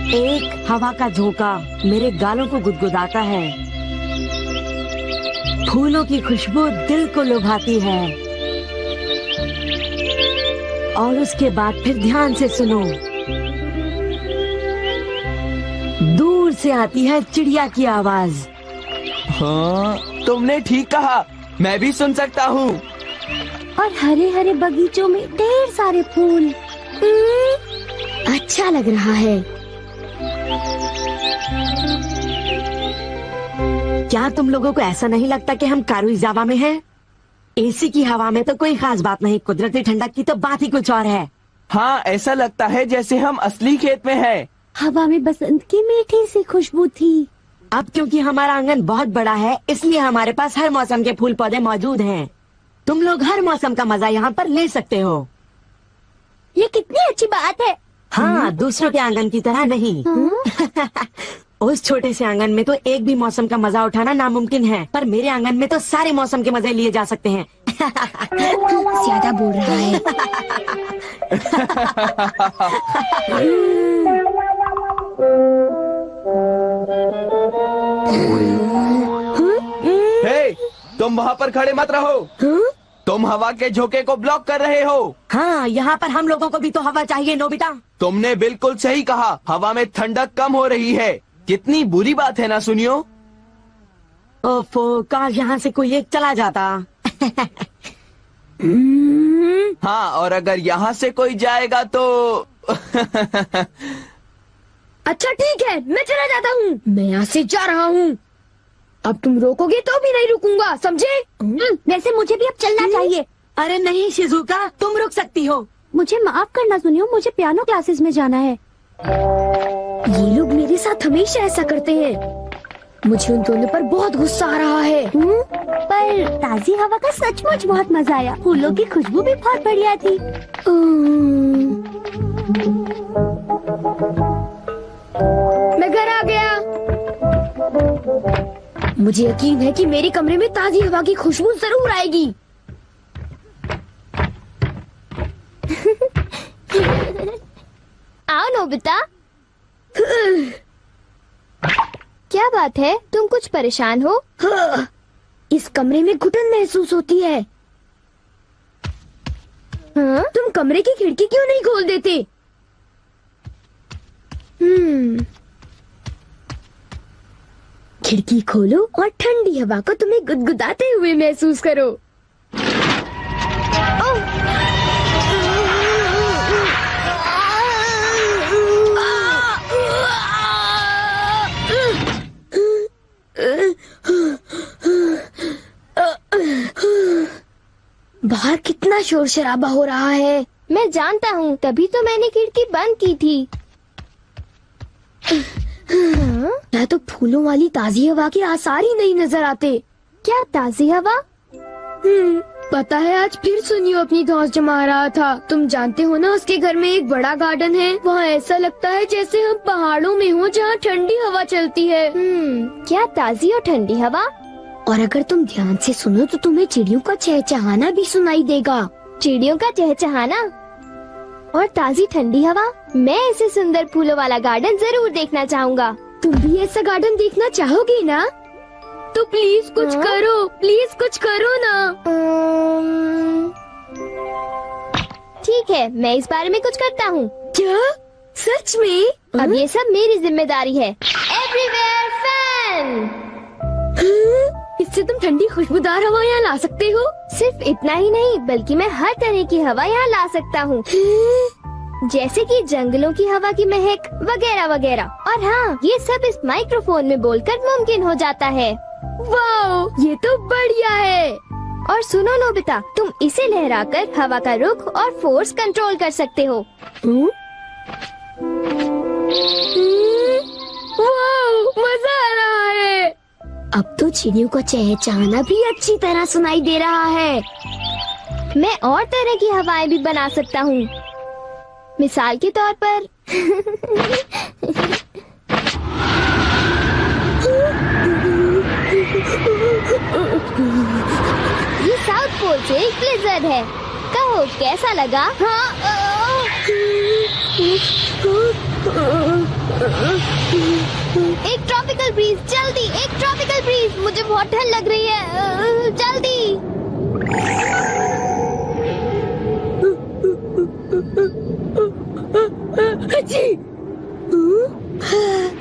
एक हवा का झोंका मेरे गालों को गुदगुदाता है। फूलों की खुशबू दिल को लुभाती है। और उसके बाद फिर ध्यान से सुनो, दूर से आती है चिड़िया की आवाज। हाँ, तुमने ठीक कहा, मैं भी सुन सकता हूँ। और हरे हरे बगीचों में ढेर सारे फूल। अच्छा लग रहा है। क्या तुम लोगों को ऐसा नहीं लगता कि हम कारुइजावा में हैं? एसी की हवा में तो कोई खास बात नहीं, कुदरती ठंडक की तो बात ही कुछ और है। हाँ, ऐसा लगता है जैसे हम असली खेत में हैं। हवा में बसंत की मीठी सी खुशबू थी। अब क्योंकि हमारा आंगन बहुत बड़ा है, इसलिए हमारे पास हर मौसम के फूल पौधे मौजूद हैं। तुम लोग हर मौसम का मजा यहाँ पर ले सकते हो। ये कितनी अच्छी बात है। हाँ, दूसरों के आंगन की तरह नहीं। उस छोटे से आंगन में तो एक भी मौसम का मजा उठाना नामुमकिन है, पर मेरे आंगन में तो सारे मौसम के मजे लिए जा सकते हैं। ज्यादा बोल रहा है। हे, तुम वहाँ पर खड़े मत रहो। तुम हवा के झोंके को ब्लॉक कर रहे हो। हाँ, यहाँ पर हम लोगों को भी तो हवा चाहिए नोबिता। तुमने बिल्कुल सही कहा, हवा में ठंडक कम हो रही है। कितनी बुरी बात है ना, सुनियो। ओफो, काश यहाँ से कोई एक चला जाता। हाँ, और अगर यहाँ से कोई जाएगा तो अच्छा ठीक है, मैं चला जाता हूँ। मैं यहाँ से जा रहा हूँ। अब तुम रोकोगे तो भी नहीं रुकूंगा, समझे? वैसे मुझे भी अब चलना चाहिए। अरे नहीं शिजुका, तुम रुक सकती हो। मुझे माफ करना सुनियो, मुझे पियानो क्लासेस में जाना है। ये लोग मेरे साथ हमेशा ऐसा करते हैं। मुझे उन दोनों पर बहुत गुस्सा आ रहा है। पर ताजी हवा का सचमुच बहुत मजा आया। फूलों की खुशबू भी बहुत बढ़िया थी। मैं घर आ गया। मुझे यकीन है कि मेरे कमरे में ताजी हवा की खुशबू जरूर आएगी। आओ नोबिता। क्या बात है, तुम कुछ परेशान हो? इस कमरे में घुटन महसूस होती है। हाँ? तुम कमरे की खिड़की क्यों नहीं खोल देते? खिड़की खोलो और ठंडी हवा को तुम्हें गुदगुदाते हुए महसूस करो। बाहर कितना शोर शराबा हो रहा है। मैं जानता हूँ, तभी तो मैंने खिड़की बंद की थी। यहाँ तो फूलों वाली ताजी हवा के आसार ही नहीं नजर आते। क्या ताजी हवा? पता है, आज फिर सुनियो अपनी धौंस जमा रहा था। तुम जानते हो ना, उसके घर में एक बड़ा गार्डन है। वहाँ ऐसा लगता है जैसे हम पहाड़ों में हो, जहाँ ठंडी हवा चलती है। क्या ताजी और ठंडी हवा? और अगर तुम ध्यान से सुनो तो तुम्हें चिड़ियों का चहचहाना भी सुनाई देगा। चिड़ियों का चहचहाना और ताजी ठंडी हवा। मैं ऐसे सुंदर फूलों वाला गार्डन जरूर देखना चाहूँगा। तुम भी ऐसा गार्डन देखना चाहोगी ना? तो प्लीज कुछ करो, प्लीज कुछ करो ना। ठीक है, मैं इस बारे में कुछ करता हूँ। क्या? सच में? अब ये सब मेरी जिम्मेदारी है। Everywhere fan. इससे तुम ठंडी खुशबूदार हवा यहाँ ला सकते हो? सिर्फ इतना ही नहीं, बल्कि मैं हर तरह की हवा यहाँ ला सकता हूँ। जैसे कि जंगलों की हवा की महक वगैरह वगैरह। और हाँ, ये सब इस माइक्रोफोन में बोलकर मुमकिन हो जाता है। वाओ, ये तो बढ़िया है। और सुनो नोबिता, तुम इसे लहराकर हवा का रुख और फोर्स कंट्रोल कर सकते हो। वाओ, मजा आ रहा है। अब तो चिड़ियों का चहचहाना भी अच्छी तरह सुनाई दे रहा है। मैं और तरह की हवाएं भी बना सकता हूँ। मिसाल के तौर पर ये साउथ पोल से एक ब्लिज़र्ड है। कहो कैसा लगा? हाँ, एक ट्रॉपिकल ब्रीज, जल्दी एक ट्रॉपिकल ब्रीज, मुझे बहुत ठंड लग रही है, जल्दी।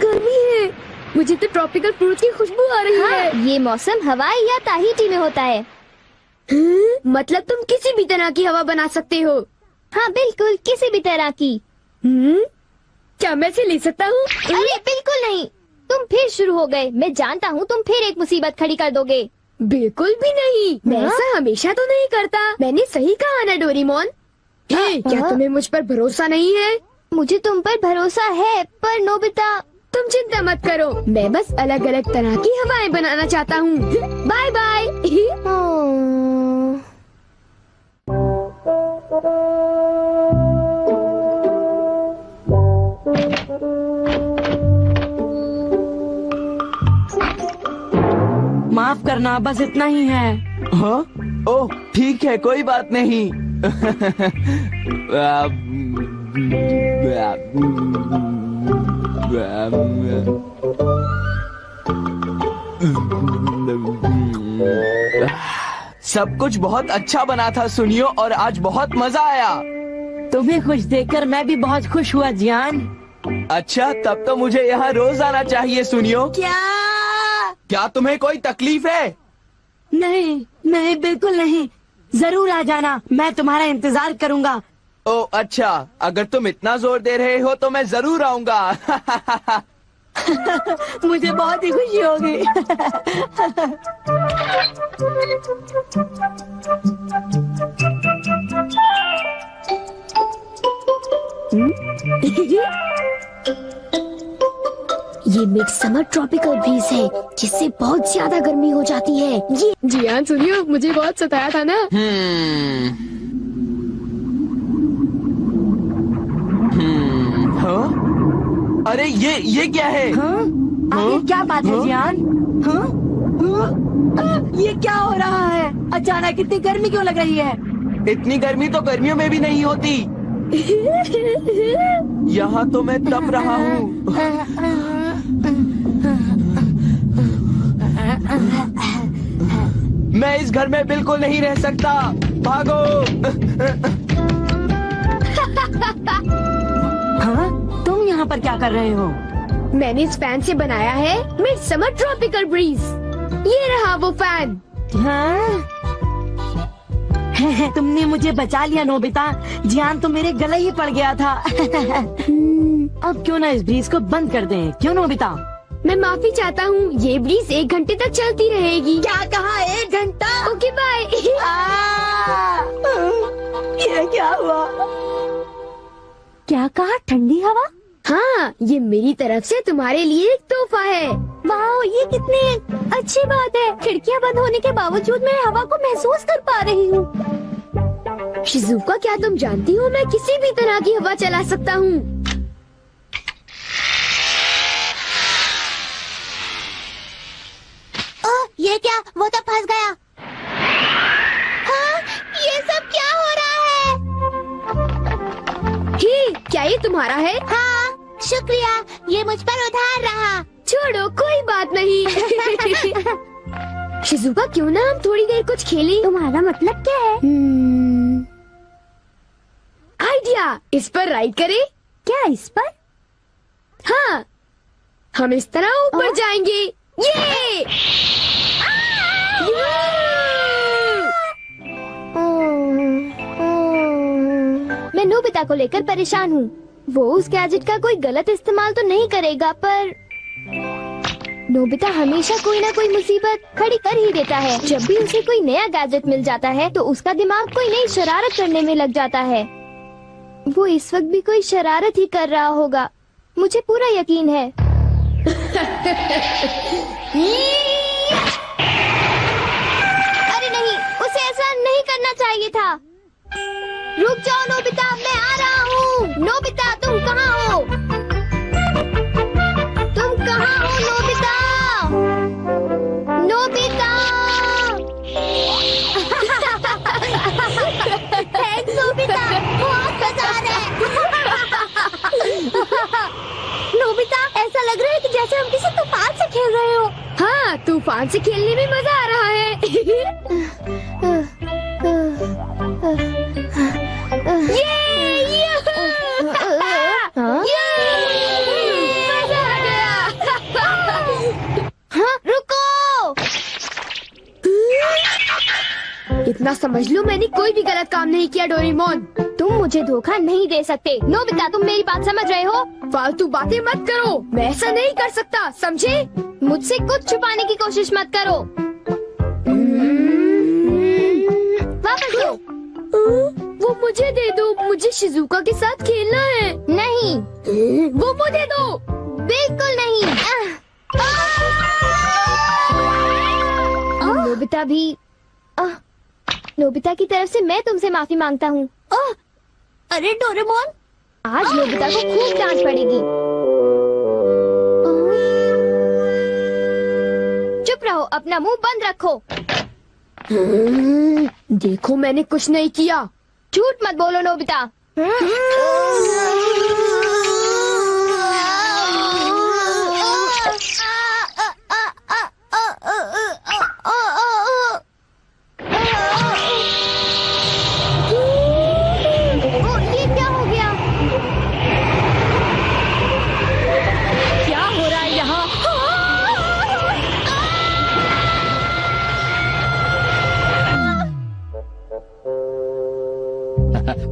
गर्मी है, मुझे तो ट्रॉपिकल फ्रूट की खुशबू आ रही है। ये मौसम हवाई या ताहिती में होता है। मतलब तुम किसी भी तरह की हवा बना सकते हो? हाँ बिल्कुल, किसी भी तरह की। क्या मैं इसे ले सकता हूँ? अरे बिल्कुल नहीं, तुम फिर शुरू हो गए। मैं जानता हूँ तुम फिर एक मुसीबत खड़ी कर दोगे। बिल्कुल भी नहीं, मैं हाँ? ऐसा हमेशा तो नहीं करता। मैंने सही कहा ना डोरेमोन। क्या तुम्हें मुझ पर भरोसा नहीं है? मुझे तुम पर भरोसा है, पर नोबिता। तुम चिंता मत करो, मैं बस अलग अलग तरह की हवाएं बनाना चाहता हूँ। Bye bye. माफ करना, बस इतना ही है। हाँ? ओह ठीक है, कोई बात नहीं। सब कुछ बहुत अच्छा बना था सुनियो, और आज बहुत मजा आया। तुम्हें खुश देखकर मैं भी बहुत खुश हुआ जियान। अच्छा, तब तो मुझे यहाँ रोज आना चाहिए सुनियो। क्या तुम्हें कोई तकलीफ है? नहीं नहीं, बिल्कुल नहीं। जरूर आ जाना, मैं तुम्हारा इंतजार करूंगा। ओह अच्छा, अगर तुम इतना जोर दे रहे हो तो मैं जरूर आऊंगा। मुझे बहुत ही खुशी होगी। ये मिड समर ट्रॉपिकल ब्रीज है, जिससे बहुत ज्यादा गर्मी हो जाती है। ये जियान सुनियो, मुझे बहुत सताया था ना। हाँ? अरे ये क्या है? हाँ? आगे क्या बात है जियान? हाँ? हाँ? ये क्या हो रहा है? अचानक इतनी गर्मी क्यों लग रही है? इतनी गर्मी तो गर्मियों में भी नहीं होती। यहाँ तो मैं तप रहा हूँ। मैं इस घर में बिल्कुल नहीं रह सकता। भागो। हाँ? तुम यहाँ पर क्या कर रहे हो? मैंने इस फैन से बनाया है मिड समर ट्रॉपिकल ब्रीज। ये रहा वो फैन। हाँ? तुमने मुझे बचा लिया नोबिता। जियान तो मेरे गले ही पड़ गया था। अब क्यों ना इस ब्रीज को बंद कर दें? क्यों नोबिता? मैं माफी चाहता हूँ, ये ब्रीज 1 घंटे तक चलती रहेगी। क्या कहा? 1 घंटा? Okay bye. ये क्या हुआ? क्या कहा? ठंडी हवा? हाँ, ये मेरी तरफ से तुम्हारे लिए एक तोहफा है। वाओ, ये कितनी अच्छी बात है। खिड़कियाँ बंद होने के बावजूद मैं हवा को महसूस कर पा रही हूँ। शिजुका, क्या तुम जानती हो मैं किसी भी तरह की हवा चला सकता हूँ। ये क्या? वो तो फंस गया। हाँ, ये सब क्या हो रहा है? क्या ये तुम्हारा है? हाँ, शुक्रिया, ये मुझ पर उधार रहा। छोड़ो, कोई बात नहीं। शिजुका, क्यों ना हम थोड़ी देर कुछ खेलें? तुम्हारा मतलब क्या है? आइडिया, इस पर राइड करें? क्या इस पर? हाँ, हम इस तरह ऊपर जाएंगे। ये मैं नोबिता को लेकर परेशान हूँ। वो उस गैजेट का कोई गलत इस्तेमाल तो नहीं करेगा, पर नोबिता हमेशा कोई ना कोई मुसीबत खड़ी कर ही देता है। जब भी उसे कोई नया गैजेट मिल जाता है तो उसका दिमाग कोई नई शरारत करने में लग जाता है। वो इस वक्त भी कोई शरारत ही कर रहा होगा, मुझे पूरा यकीन है। अरे नहीं, उसे ऐसा नहीं करना चाहिए था। रुक जाओ नोबिता, मैं आ रहा हूँ। नोबिता, तुम कहाँ हो? तुम कहाँ हो नोबिता? नोबिता! थैंक्स नोबिता, बहुत मजा आ रहा है। तूफान से खेलने में मजा आ रहा है। मजा आ गया। हाँ, रुको। इतना समझ लो मैंने कोई भी गलत काम नहीं किया डोरेमोन। तुम मुझे धोखा नहीं दे सकते। नोबिता, तुम मेरी बात समझ रहे हो? फालतू बातें मत करो, मैं ऐसा नहीं कर सकता, समझे? मुझसे कुछ छुपाने की कोशिश मत करो। वापस दो। वो मुझे दे दो, मुझे शिजुका के साथ खेलना है। नहीं, वो मुझे दो। बिल्कुल नहीं। नोबिता भी। नोबिता की तरफ से मैं तुमसे माफी मांगता हूँ। अरे डोरेमोन, आज नोबिता को खूब डांट पड़ेगी। चुप रहो, अपना मुंह बंद रखो। देखो मैंने कुछ नहीं किया। झूठ मत बोलो नोबिता। ये क्या हो गया? क्या हो रहा है यहाँ?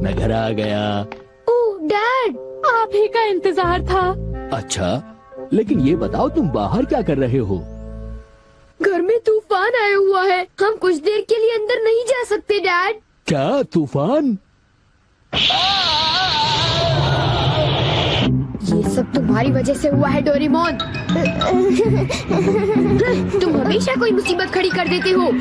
मैं घर आ गया। ओह डैड, आप ही का इंतजार था। अच्छा, लेकिन ये बताओ तुम बाहर क्या कर रहे हो? घर में तूफान आया हुआ है, हम कुछ देर के लिए अंदर नहीं जा सकते डैड। क्या तूफान? ये सब तुम्हारी वजह से हुआ है डोरेमोन। तुम हमेशा कोई मुसीबत खड़ी कर देते हो।